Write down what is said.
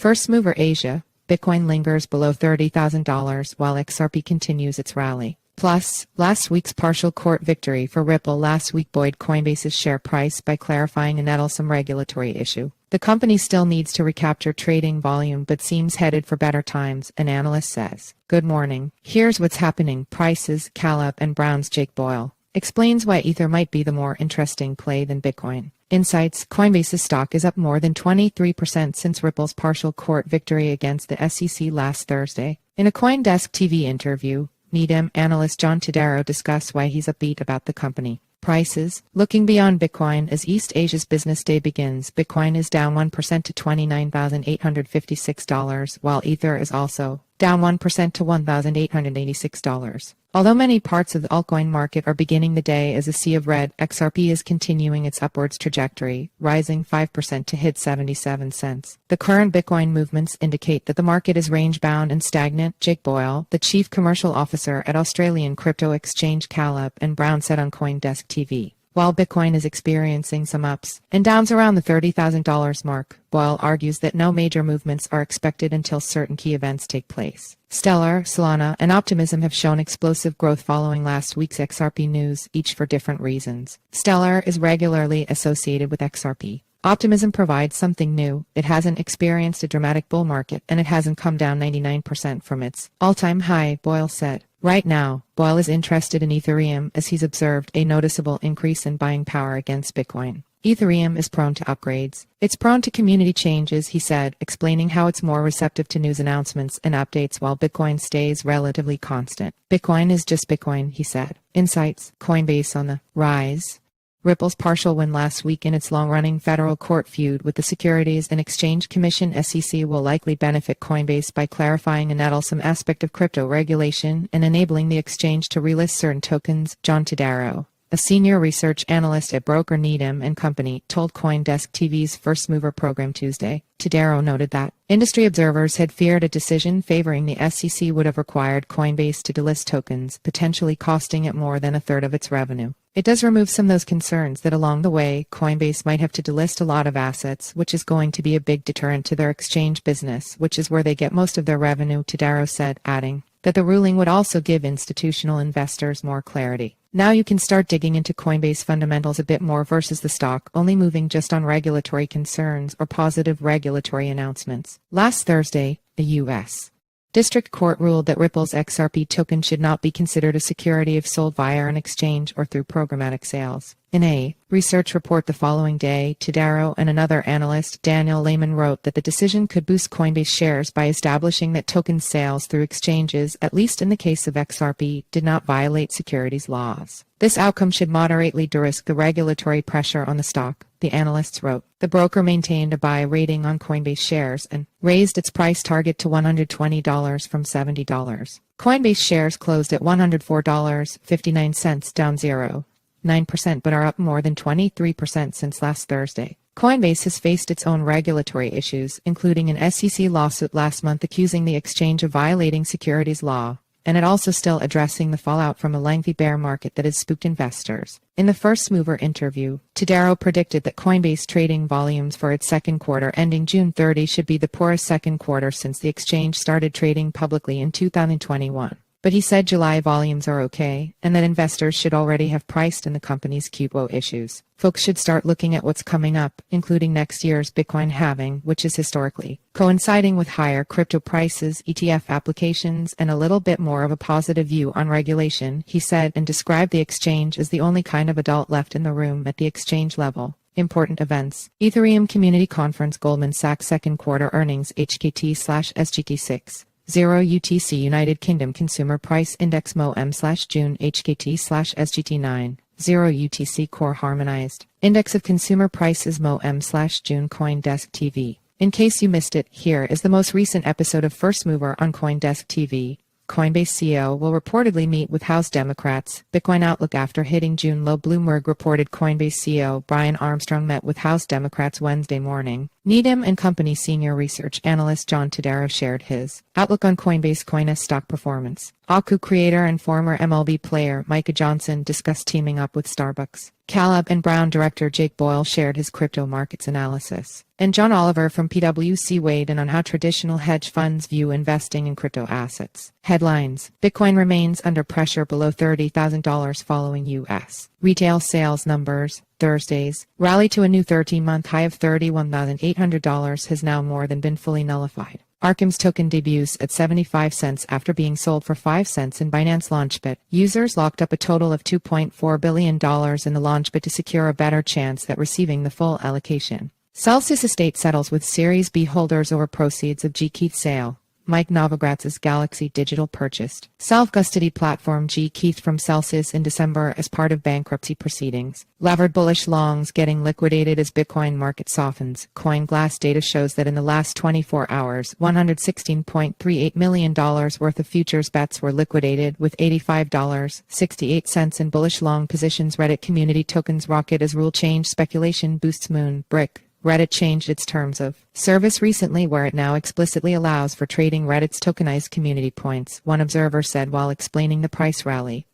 First mover Asia, Bitcoin lingers below $30,000 while XRP continues its rally. Plus, last week's partial court victory for Ripple last week buoyed Coinbase's share price by clarifying a nettlesome regulatory issue. The company still needs to recapture trading volume but seems headed for better times, an analyst says. Good morning. Here's what's happening. Prices, Caleb and Brown's Jake Boyle explains why Ether might be the more interesting play than Bitcoin. Insights: Coinbase's stock is up more than 23% since Ripple's partial court victory against the SEC last Thursday. In a CoinDesk TV interview, Needham analyst John Todaro discussed why he's upbeat about the company. Prices: looking beyond Bitcoin as East Asia's business day begins, Bitcoin is down 1% to $29,856, while Ether is also down 1% to $1,886. Although many parts of the altcoin market are beginning the day as a sea of red, XRP is continuing its upwards trajectory, rising 5% to hit 77 cents. The current Bitcoin movements indicate that the market is range-bound and stagnant, Jake Boyle, the chief commercial officer at Australian crypto exchange Caleb and Brown said on CoinDesk TV. While Bitcoin is experiencing some ups and downs around the $30,000 mark, Boyle argues that no major movements are expected until certain key events take place. Stellar, Solana, and Optimism have shown explosive growth following last week's XRP news, each for different reasons. Stellar is regularly associated with XRP. Optimism provides something new. It hasn't experienced a dramatic bull market, and it hasn't come down 99% from its all-time high, Boyle said. Right now, Boyle is interested in Ethereum as he's observed a noticeable increase in buying power against Bitcoin. Ethereum is prone to upgrades. It's prone to community changes, he said, explaining how it's more receptive to news announcements and updates while Bitcoin stays relatively constant. Bitcoin is just Bitcoin, he said. Insights: Coinbase on the rise. Ripple's partial win last week in its long-running federal court feud with the Securities and Exchange Commission (SEC) will likely benefit Coinbase by clarifying a nettlesome aspect of crypto regulation and enabling the exchange to relist certain tokens, John Todaro, a senior research analyst at broker Needham and Company, told CoinDesk TV's First Mover program Tuesday. Todaro noted that industry observers had feared a decision favoring the SEC would have required Coinbase to delist tokens, potentially costing it more than a third of its revenue. It does remove some of those concerns that along the way, Coinbase might have to delist a lot of assets, which is going to be a big deterrent to their exchange business, which is where they get most of their revenue, Todaro said, adding that the ruling would also give institutional investors more clarity. Now you can start digging into Coinbase fundamentals a bit more versus the stock only moving just on regulatory concerns or positive regulatory announcements. Last Thursday, the U.S. District Court ruled that Ripple's XRP token should not be considered a security if sold via an exchange or through programmatic sales. In a research report the following day, Todaro and another analyst, Daniel Lehman, wrote that the decision could boost Coinbase shares by establishing that token sales through exchanges, at least in the case of XRP, did not violate securities laws. This outcome should moderately de-risk the regulatory pressure on the stock, the analysts wrote. The broker maintained a buy rating on Coinbase shares and raised its price target to $120 from $70. Coinbase shares closed at $104.59, down 0.9%, but are up more than 23% since last Thursday. Coinbase has faced its own regulatory issues, including an SEC lawsuit last month accusing the exchange of violating securities law, and it also still addressing the fallout from a lengthy bear market that has spooked investors. In the First Mover interview, Todaro predicted that Coinbase trading volumes for its second quarter ending June 30 should be the poorest second quarter since the exchange started trading publicly in 2021. But he said July volumes are okay, and that investors should already have priced in the company's Q4 issues. Folks should start looking at what's coming up, including next year's Bitcoin halving, which is historically coinciding with higher crypto prices, ETF applications, and a little bit more of a positive view on regulation, he said, and described the exchange as the only kind of adult left in the room at the exchange level. Important events: Ethereum Community Conference, Goldman Sachs second quarter earnings, HKT/SGT6. 0 UTC United Kingdom Consumer Price Index MOM/June HKT/SGT9. 0 UTC Core Harmonized Index of Consumer Prices MOM/June CoinDesk TV. In case you missed it, here is the most recent episode of First Mover on CoinDesk TV. Coinbase CEO will reportedly meet with House Democrats. Bitcoin outlook after hitting June low. Bloomberg reported Coinbase CEO Brian Armstrong met with House Democrats Wednesday morning, Needham and Company senior research analyst John Todaro shared his outlook on Coinbase CoinDesk stock performance. Aku creator and former MLB player Micah Johnson discussed teaming up with Starbucks. Caleb and Brown director Jake Boyle shared his crypto markets analysis. And John Oliver from PwC weighed in on how traditional hedge funds view investing in crypto assets. Headlines: Bitcoin remains under pressure below $30,000 following U.S. retail sales numbers. Thursday's rally to a new 13-month high of $31,800 has now more than been fully nullified. Arkham's token debuts at 75 cents after being sold for 5 cents in Binance Launchbit. Users locked up a total of $2.4 billion in the Launchbit to secure a better chance at receiving the full allocation. Celsius Estate settles with Series B holders over proceeds of G. Keith sale. Mike Novogratz's Galaxy Digital purchased self-custody platform G. Keith from Celsius in December as part of bankruptcy proceedings. Levered bullish longs getting liquidated as Bitcoin market softens. CoinGlass data shows that in the last 24 hours, $116.38 million worth of futures bets were liquidated, with $85.68 in bullish long positions. Reddit community tokens rocket as rule change speculation boosts Moon Brick. Reddit changed its terms of service recently, where it now explicitly allows for trading Reddit's tokenized community points, one observer said while explaining the price rally.